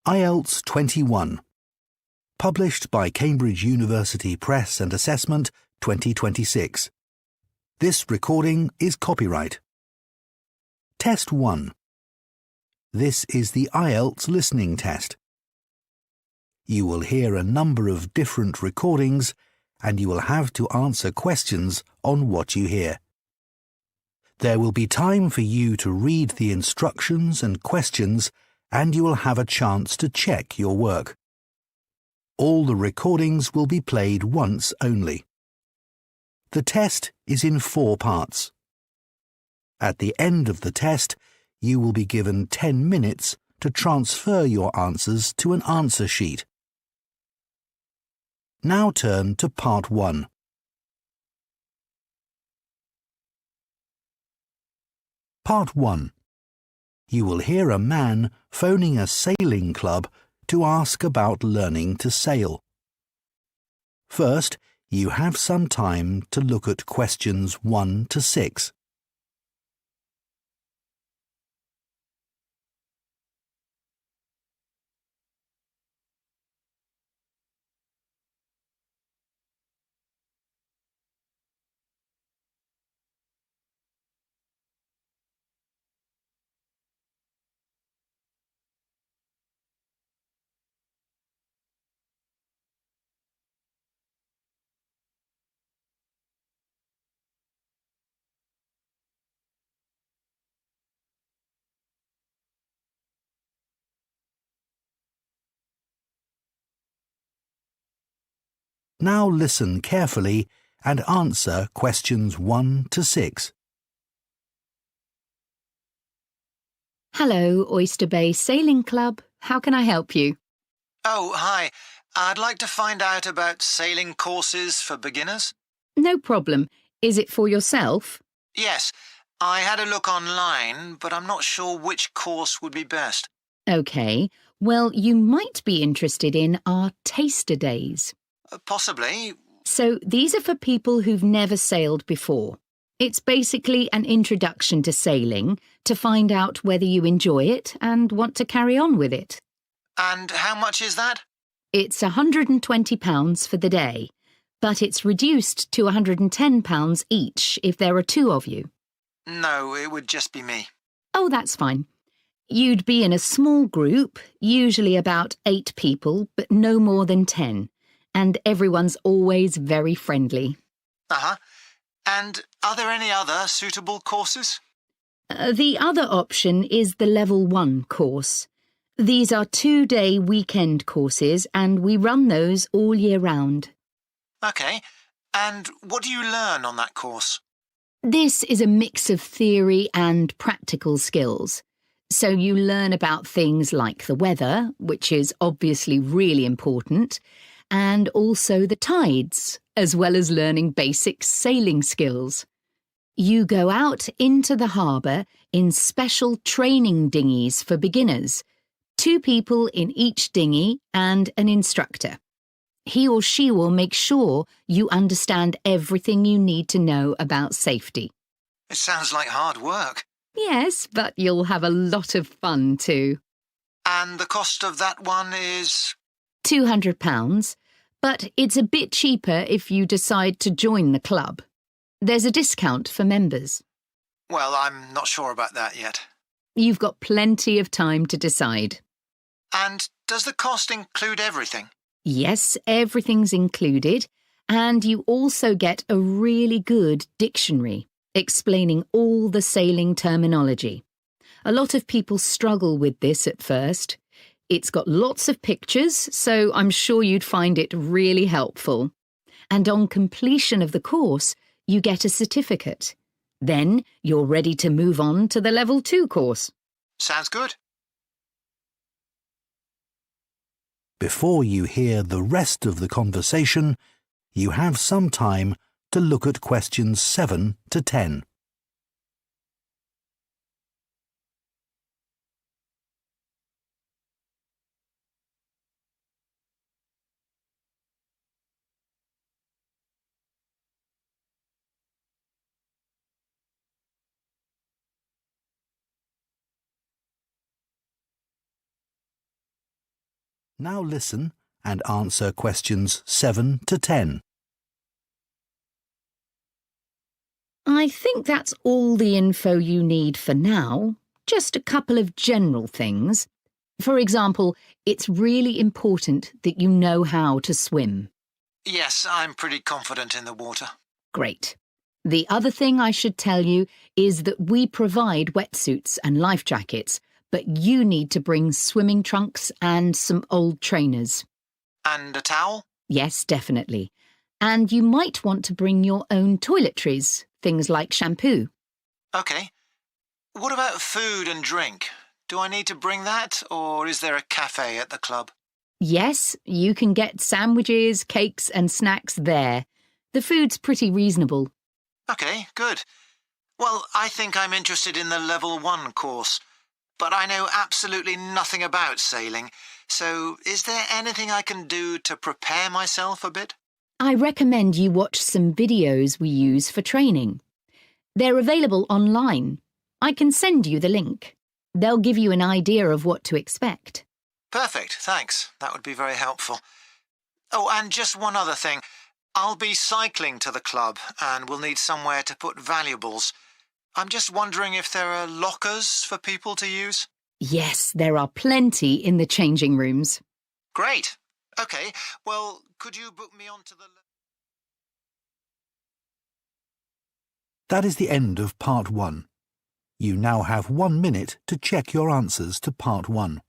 IELTS 21. Published by Cambridge University Press and Assessment 2026. This recording is copyright. Test 1. This is the IELTS listening test. You will hear a number of different recordings and you will have to answer questions on what you hear. There will be time for you to read the instructions and questions and you will have a chance to check your work. All the recordings will be played once only. The test is in 4 parts. At the end of the test, you will be given 10 minutes to transfer your answers to an answer sheet. Now turn to Part 1. Part 1. You will hear a man phoning a sailing club to ask about learning to sail. First, you have some time to look at questions 1 to 6. Now listen carefully and answer questions 1 to 6. Hello, Oyster Bay Sailing Club. How can I help you? Oh, hi. I'd like to find out about sailing courses for beginners. No problem. Is it for yourself? Yes, I had a look online, but I'm not sure which course would be best. OK. Well, you might be interested in our taster days. Possibly. So these are for people who've never sailed before. It's basically an introduction to sailing to find out whether you enjoy it and want to carry on with it. And how much is that? It's £120 for the day, but it's reduced to £110 each if there are 2 of you. No, it would just be me. Oh, that's fine. You'd be in a small group, usually about 8 people, but no more than 10. And everyone's always very friendly. Uh-huh. And are there any other suitable courses? The other option is the Level 1 course. These are 2-day weekend courses and we run those all year round. OK. And what do you learn on that course? This is a mix of theory and practical skills. So you learn about things like the weather, which is obviously really important, and also the tides, as well as learning basic sailing skills. You go out into the harbour in special training dinghies for beginners, 2 people in each dinghy and an instructor. He or she will make sure you understand everything you need to know about safety. It sounds like hard work. Yes, but you'll have a lot of fun too. And the cost of that one is? £200, but it's a bit cheaper if you decide to join the club. There's a discount for members. Well, I'm not sure about that yet. You've got plenty of time to decide. And does the cost include everything? Yes, everything's included, and you also get a really good dictionary explaining all the sailing terminology. A lot of people struggle with this at first. It's got lots of pictures, so I'm sure you'd find it really helpful. And on completion of the course, you get a certificate. Then you're ready to move on to the Level 2 course. Sounds good. Before you hear the rest of the conversation, you have some time to look at questions 7 to 10. Now listen and answer questions 7 to 10. I think that's all the info you need for now. Just a couple of general things. For example, it's really important that you know how to swim. Yes, I'm pretty confident in the water. Great. The other thing I should tell you is that we provide wetsuits and life jackets, but you need to bring swimming trunks and some old trainers. And a towel? Yes, definitely. And you might want to bring your own toiletries, things like shampoo. OK. What about food and drink? Do I need to bring that, or is there a cafe at the club? Yes, you can get sandwiches, cakes and snacks there. The food's pretty reasonable. OK, good. Well, I think I'm interested in the Level 1 course, but I know absolutely nothing about sailing, so is there anything I can do to prepare myself a bit? I recommend you watch some videos we use for training. They're available online. I can send you the link. They'll give you an idea of what to expect. Perfect, thanks. That would be very helpful. Oh, and just one other thing. I'll be cycling to the club and we'll need somewhere to put valuables. I'm just wondering if there are lockers for people to use? Yes, there are plenty in the changing rooms. Great. OK, well, could you book me onto the... That is the end of Part 1. You now have 1 minute to check your answers to Part 1.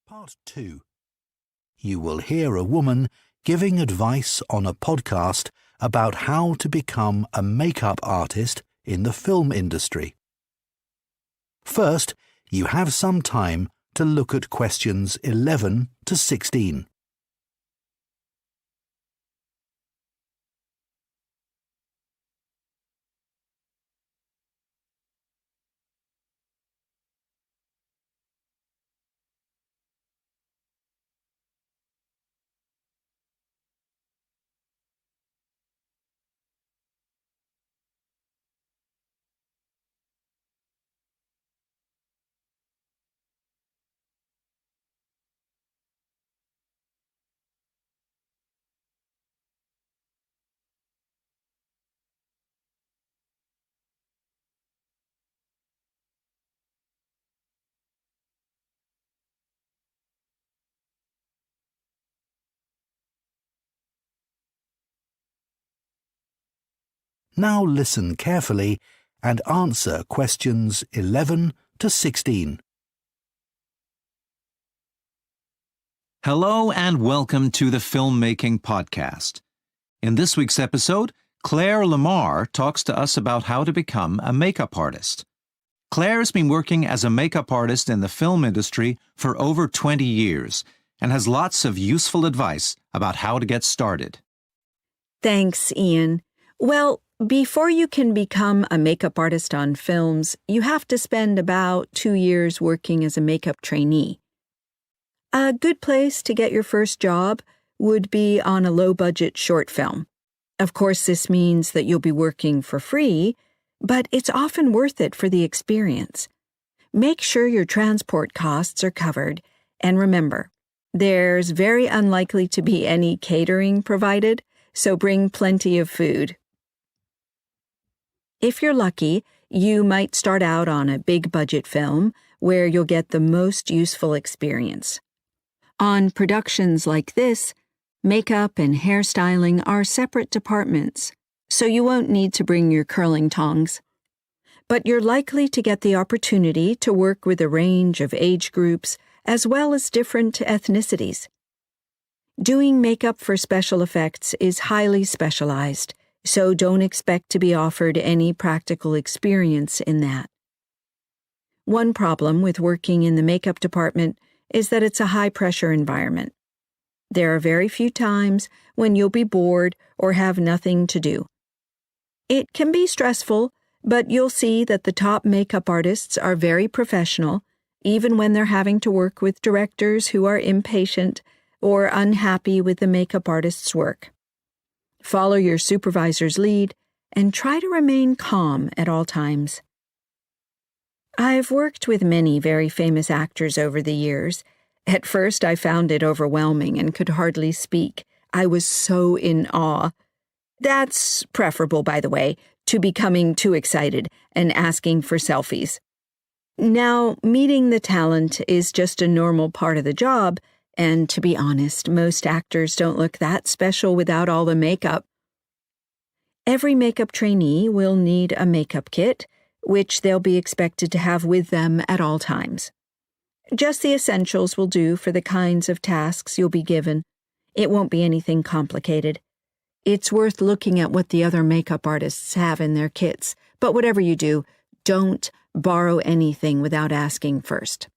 Part 2. You will hear a woman giving advice on a podcast about how to become a makeup artist in the film industry. First, you have some time to look at questions 11 to 16. Now listen carefully and answer questions 11 to 16. Hello and welcome to the Filmmaking Podcast. In this week's episode, Claire Lamar talks to us about how to become a makeup artist. Claire's been working as a makeup artist in the film industry for over 20 years and has lots of useful advice about how to get started. Thanks, Ian. Well, before you can become a makeup artist on films, you have to spend about 2 years working as a makeup trainee. A good place to get your first job would be on a low-budget short film. Of course, this means that you'll be working for free, but it's often worth it for the experience. Make sure your transport costs are covered, and remember, there's very unlikely to be any catering provided, so bring plenty of food. If you're lucky, you might start out on a big-budget film where you'll get the most useful experience. On productions like this, Makeup and hairstyling are separate departments, so you won't need to bring your curling tongs. But you're likely to get the opportunity to work with a range of age groups as well as different ethnicities. Doing makeup for special effects is highly specialized, so don't expect to be offered any practical experience in that. One problem with working in the makeup department is that it's a high-pressure environment. There are very few times when you'll be bored or have nothing to do. It can be stressful, but you'll see that the top makeup artists are very professional, even when they're having to work with directors who are impatient or unhappy with the makeup artist's work. Follow your supervisor's lead and try to remain calm at all times. I've worked with many very famous actors over the years. At first, I found it overwhelming and could hardly speak. I was so in awe. That's preferable, by the way, to becoming too excited and asking for selfies. Now, meeting the talent is just a normal part of the job, and to be honest, most actors don't look that special without all the makeup. Every makeup trainee will need a makeup kit, which they'll be expected to have with them at all times. Just the essentials will do for the kinds of tasks you'll be given. It won't be anything complicated. It's worth looking at what the other makeup artists have in their kits, but whatever you do, don't borrow anything without asking first.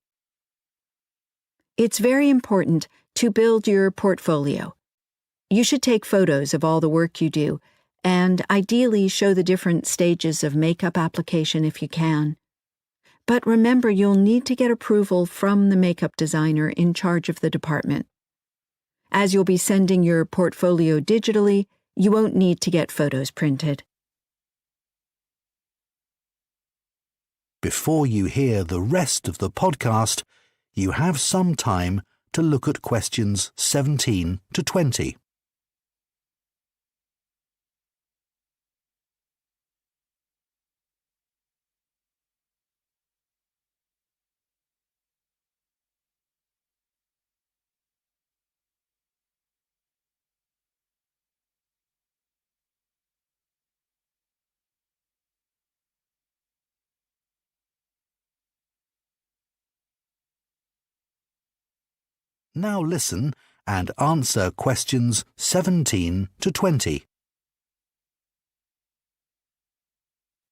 It's very important to build your portfolio. You should take photos of all the work you do, and ideally show the different stages of makeup application if you can. But remember, you'll need to get approval from the makeup designer in charge of the department. As you'll be sending your portfolio digitally, you won't need to get photos printed. Before you hear the rest of the podcast, you have some time to look at questions 17 to 20. Now listen and answer questions 17 to 20.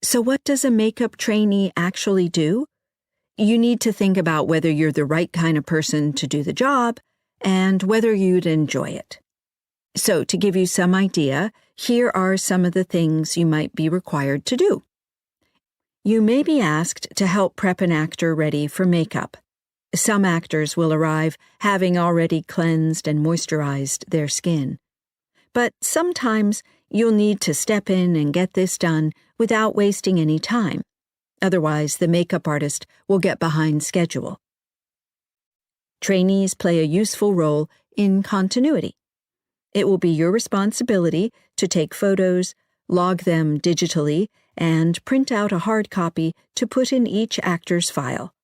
So what does a makeup trainee actually do? You need to think about whether you're the right kind of person to do the job and whether you'd enjoy it. So to give you some idea, here are some of the things you might be required to do. You may be asked to help prep an actor ready for makeup. Some actors will arrive having already cleansed and moisturized their skin. But sometimes you'll need to step in and get this done without wasting any time. Otherwise, the makeup artist will get behind schedule. Trainees play a useful role in continuity. It will be your responsibility to take photos, log them digitally, and print out a hard copy to put in each actor's file.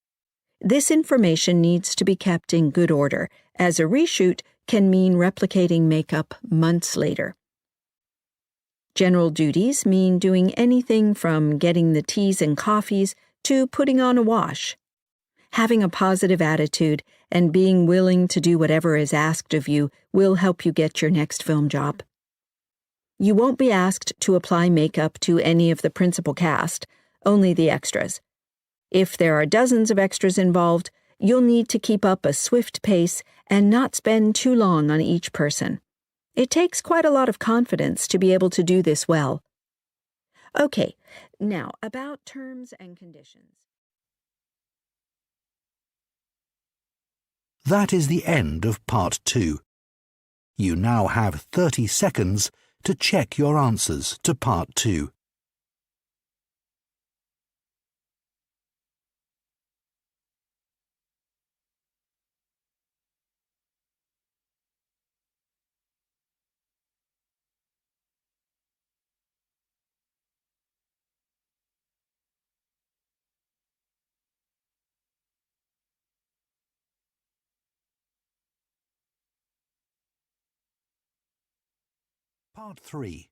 This information needs to be kept in good order, as a reshoot can mean replicating makeup months later. General duties mean doing anything from getting the teas and coffees to putting on a wash. Having a positive attitude and being willing to do whatever is asked of you will help you get your next film job. You won't be asked to apply makeup to any of the principal cast, only the extras. If there are dozens of extras involved, you'll need to keep up a swift pace and not spend too long on each person. It takes quite a lot of confidence to be able to do this well. Okay, now about terms and conditions. That is the end of Part 2. You now have 30 seconds to check your answers to Part 2. Part 3.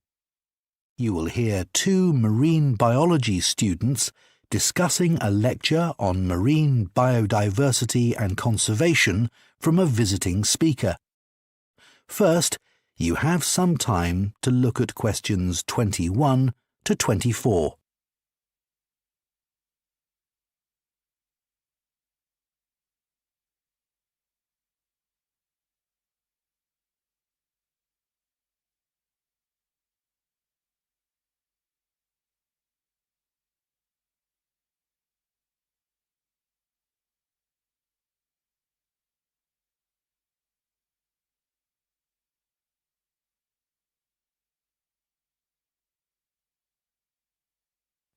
You will hear two marine biology students discussing a lecture on marine biodiversity and conservation from a visiting speaker. First, you have some time to look at questions 21 to 24.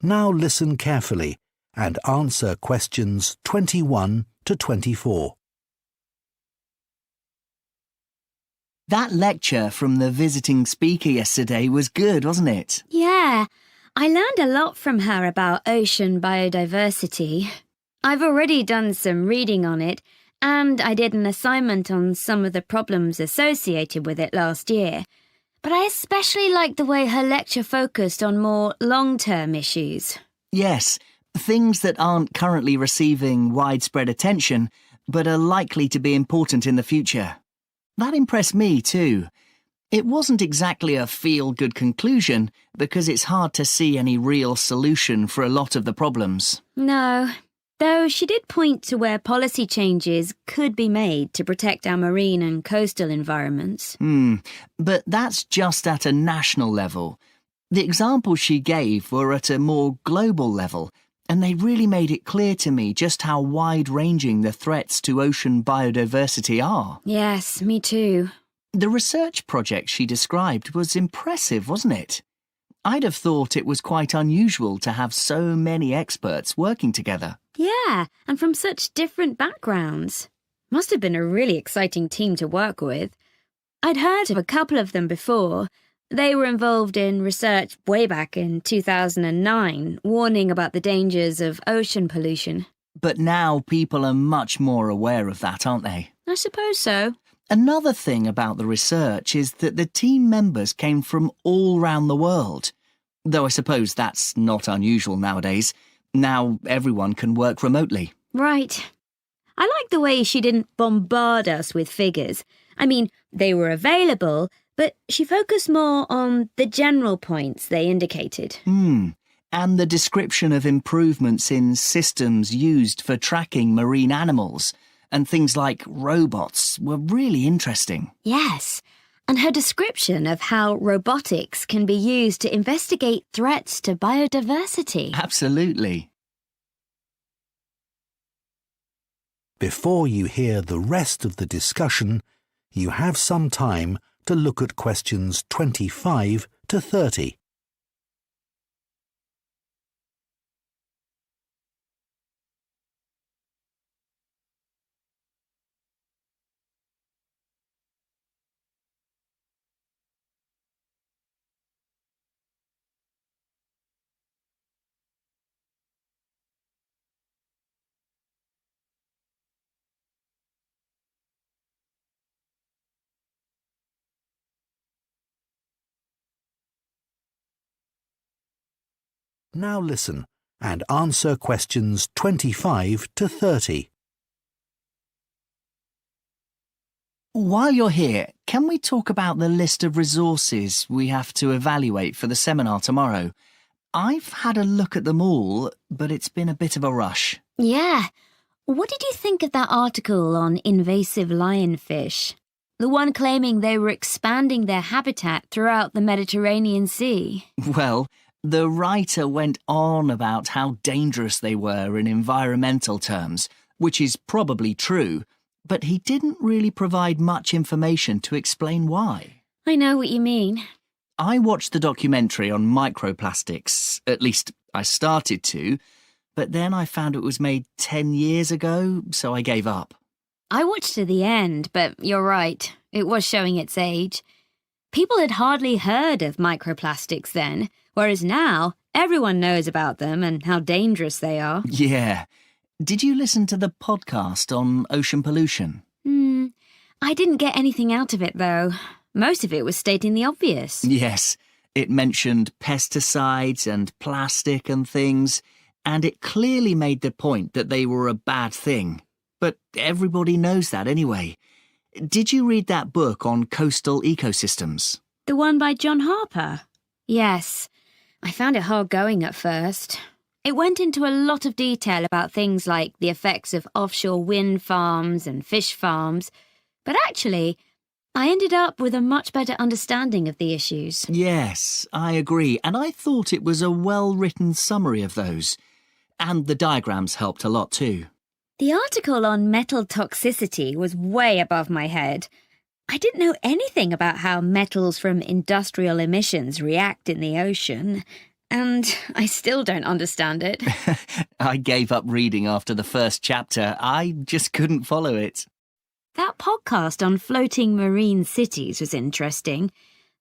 Now listen carefully and answer questions 21 to 24. That lecture from the visiting speaker yesterday was good, wasn't it? Yeah, I learned a lot from her about ocean biodiversity. I've already done some reading on it, and I did an assignment on some of the problems associated with it last year. But I especially liked the way her lecture focused on more long-term issues. Yes, things that aren't currently receiving widespread attention, but are likely to be important in the future. That impressed me too. It wasn't exactly a feel-good conclusion, because it's hard to see any real solution for a lot of the problems. No, though she did point to where policy changes could be made to protect our marine and coastal environments. But that's just at a national level. The examples she gave were at a more global level, and they really made it clear to me just how wide-ranging the threats to ocean biodiversity are. Yes, me too. The research project she described was impressive, wasn't it? I'd have thought it was quite unusual to have so many experts working together. Yeah, and from such different backgrounds. Must have been a really exciting team to work with. I'd heard of a couple of them before. They were involved in research way back in 2009, warning about the dangers of ocean pollution. But now people are much more aware of that, aren't they? I suppose so. Another thing about the research is that the team members came from all round the world. Though I suppose that's not unusual nowadays. Now everyone can work remotely. Right. I like the way she didn't bombard us with figures. I mean, they were available, but she focused more on the general points they indicated. And the description of improvements in systems used for tracking marine animals and things like robots were really interesting. Yes, and her description of how robotics can be used to investigate threats to biodiversity. Absolutely. Before you hear the rest of the discussion, you have some time to look at questions 25 to 30. Now listen and answer questions 25 to 30. While you're here, can we talk about the list of resources we have to evaluate for the seminar tomorrow? I've had a look at them all, but it's been a bit of a rush. Yeah. What did you think of that article on invasive lionfish? The one claiming they were expanding their habitat throughout the Mediterranean Sea. Well, the writer went on about how dangerous they were in environmental terms, which is probably true, but he didn't really provide much information to explain why. I know what you mean. I watched the documentary on microplastics, at least I started to, but then I found it was made 10 years ago, so I gave up. I watched to the end, but you're right, it was showing its age. People had hardly heard of microplastics then, whereas now everyone knows about them and how dangerous they are. Yeah. Did you listen to the podcast on ocean pollution? I didn't get anything out of it though. Most of it was stating the obvious. Yes, it mentioned pesticides and plastic and things, and it clearly made the point that they were a bad thing. But everybody knows that anyway. Did you read that book on coastal ecosystems? The one by John Harper? Yes. I found it hard going at first. It went into a lot of detail about things like the effects of offshore wind farms and fish farms, but actually, I ended up with a much better understanding of the issues. Yes, I agree, and I thought it was a well-written summary of those. And the diagrams helped a lot too. The article on metal toxicity was way above my head. I didn't know anything about how metals from industrial emissions react in the ocean, and I still don't understand it. I gave up reading after the first chapter. I just couldn't follow it. That podcast on floating marine cities was interesting,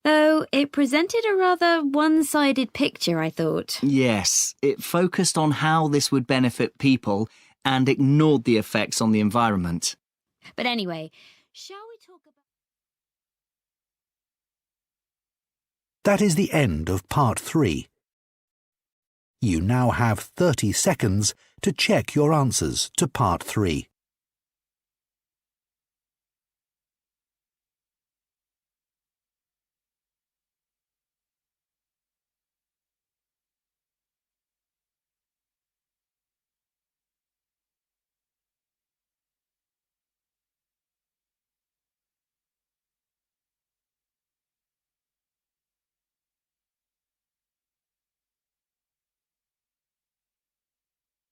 though it presented a rather one-sided picture, I thought. Yes, it focused on how this would benefit people and ignored the effects on the environment. But anyway, shall we talk about... That is the end of Part 3. You now have 30 seconds to check your answers to Part 3.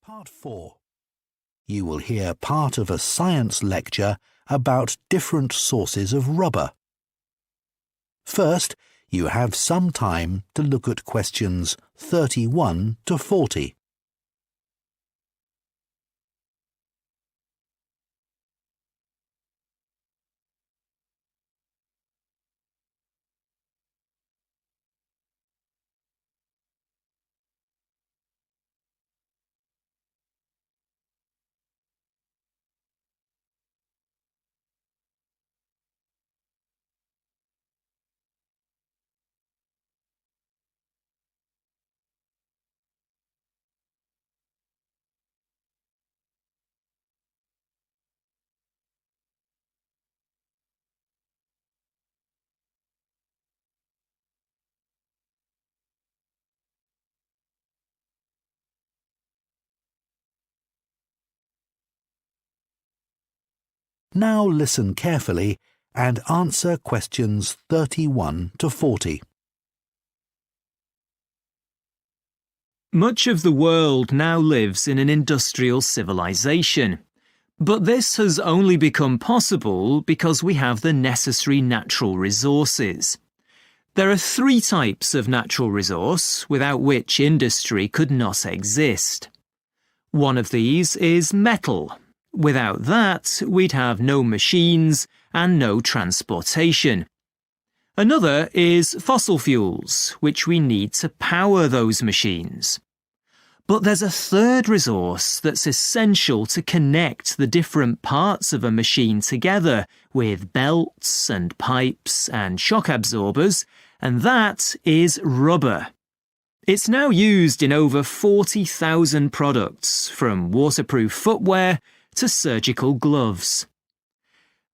Part 4. You will hear part of a science lecture about different sources of rubber. First, you have some time to look at questions 31 to 40. Now listen carefully and answer questions 31 to 40. Much of the world now lives in an industrial civilization, but this has only become possible because we have the necessary natural resources. There are 3 types of natural resource without which industry could not exist. One of these is metal. Without that, we'd have no machines and no transportation. Another is fossil fuels, which we need to power those machines. But there's a third resource that's essential to connect the different parts of a machine together with belts and pipes and shock absorbers, and that is rubber. It's now used in over 40,000 products, from waterproof footwear to surgical gloves.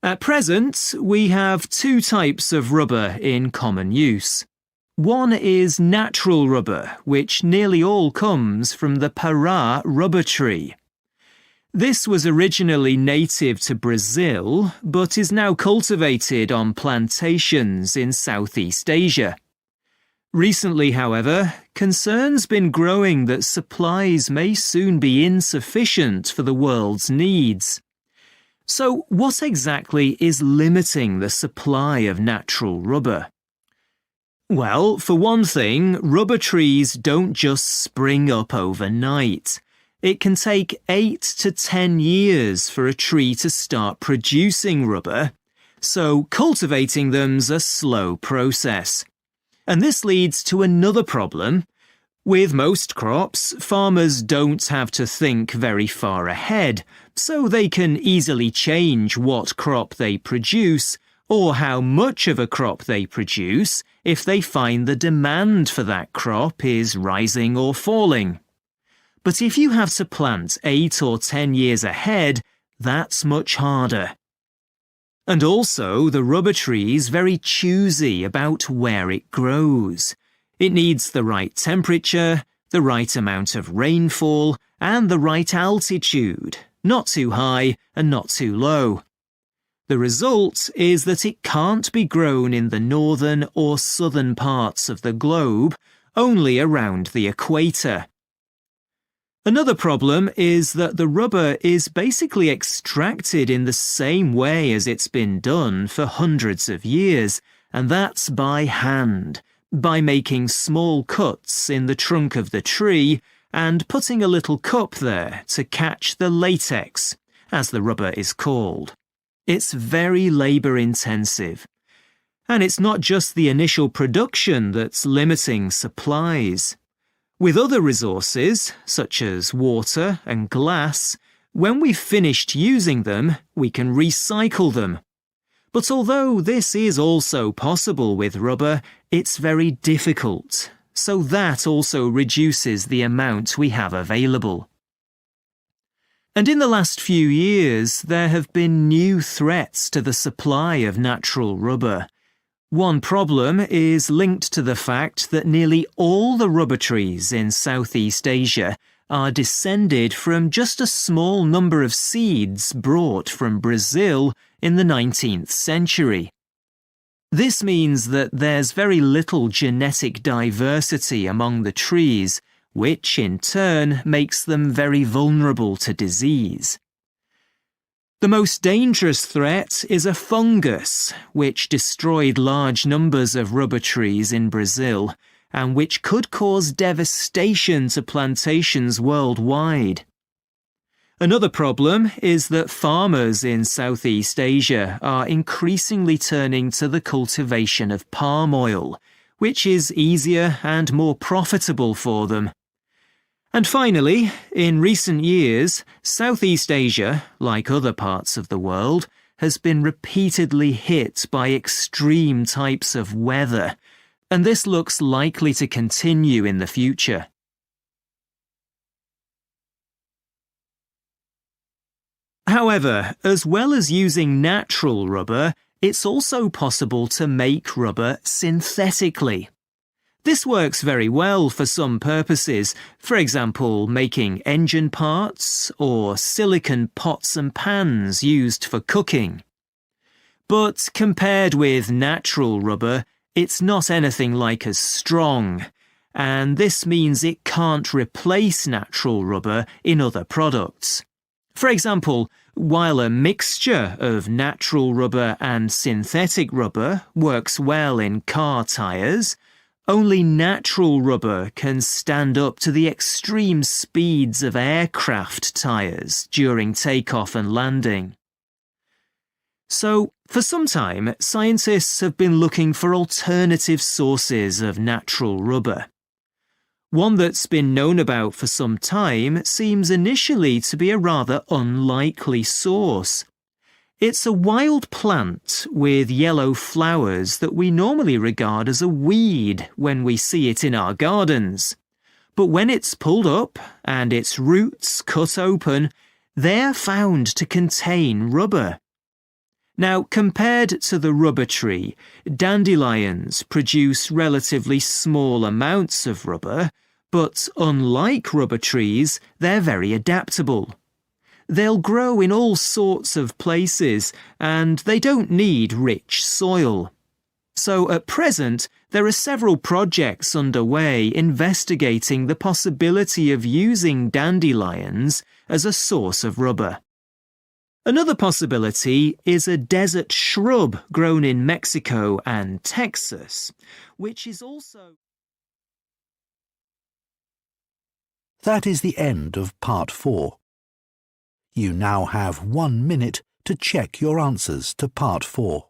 At present, we have 2 types of rubber in common use. One is natural rubber, which nearly all comes from the Pará rubber tree. This was originally native to Brazil, but is now cultivated on plantations in Southeast Asia. Recently, however, concern's been growing that supplies may soon be insufficient for the world's needs. So, what exactly is limiting the supply of natural rubber? Well, for one thing, rubber trees don't just spring up overnight. It can take 8 to 10 years for a tree to start producing rubber, so cultivating them's a slow process. And this leads to another problem. With most crops, farmers don't have to think very far ahead, so they can easily change what crop they produce or how much of a crop they produce if they find the demand for that crop is rising or falling. But if you have to plant 8 or 10 years ahead, that's much harder. And also, the rubber tree is very choosy about where it grows. It needs the right temperature, the right amount of rainfall, and the right altitude, not too high and not too low. The result is that it can't be grown in the northern or southern parts of the globe, only around the equator. Another problem is that the rubber is basically extracted in the same way as it's been done for hundreds of years, and that's by hand, by making small cuts in the trunk of the tree and putting a little cup there to catch the latex, as the rubber is called. It's very labour-intensive. And it's not just the initial production that's limiting supplies. With other resources, such as water and glass, when we've finished using them, we can recycle them. But although this is also possible with rubber, it's very difficult, so that also reduces the amount we have available. And in the last few years, there have been new threats to the supply of natural rubber. One problem is linked to the fact that nearly all the rubber trees in Southeast Asia are descended from just a small number of seeds brought from Brazil in the 19th century. This means that there's very little genetic diversity among the trees, which in turn makes them very vulnerable to disease. The most dangerous threat is a fungus, which destroyed large numbers of rubber trees in Brazil, and which could cause devastation to plantations worldwide. Another problem is that farmers in Southeast Asia are increasingly turning to the cultivation of palm oil, which is easier and more profitable for them. And finally, in recent years, Southeast Asia, like other parts of the world, has been repeatedly hit by extreme types of weather, and this looks likely to continue in the future. However, as well as using natural rubber, it's also possible to make rubber synthetically. This works very well for some purposes, for example, making engine parts or silicone pots and pans used for cooking. But compared with natural rubber, it's not anything like as strong, and this means it can't replace natural rubber in other products. For example, while a mixture of natural rubber and synthetic rubber works well in car tyres, only natural rubber can stand up to the extreme speeds of aircraft tyres during takeoff and landing. So, for some time, scientists have been looking for alternative sources of natural rubber. One that's been known about for some time seems initially to be a rather unlikely source. It's a wild plant with yellow flowers that we normally regard as a weed when we see it in our gardens. But when it's pulled up and its roots cut open, they're found to contain rubber. Now, compared to the rubber tree, dandelions produce relatively small amounts of rubber, but unlike rubber trees, they're very adaptable. They'll grow in all sorts of places, and they don't need rich soil. So at present, there are several projects underway investigating the possibility of using dandelions as a source of rubber. Another possibility is a desert shrub grown in Mexico and Texas, which is also... That is the end of Part 4. You now have 1 minute to check your answers to Part 4.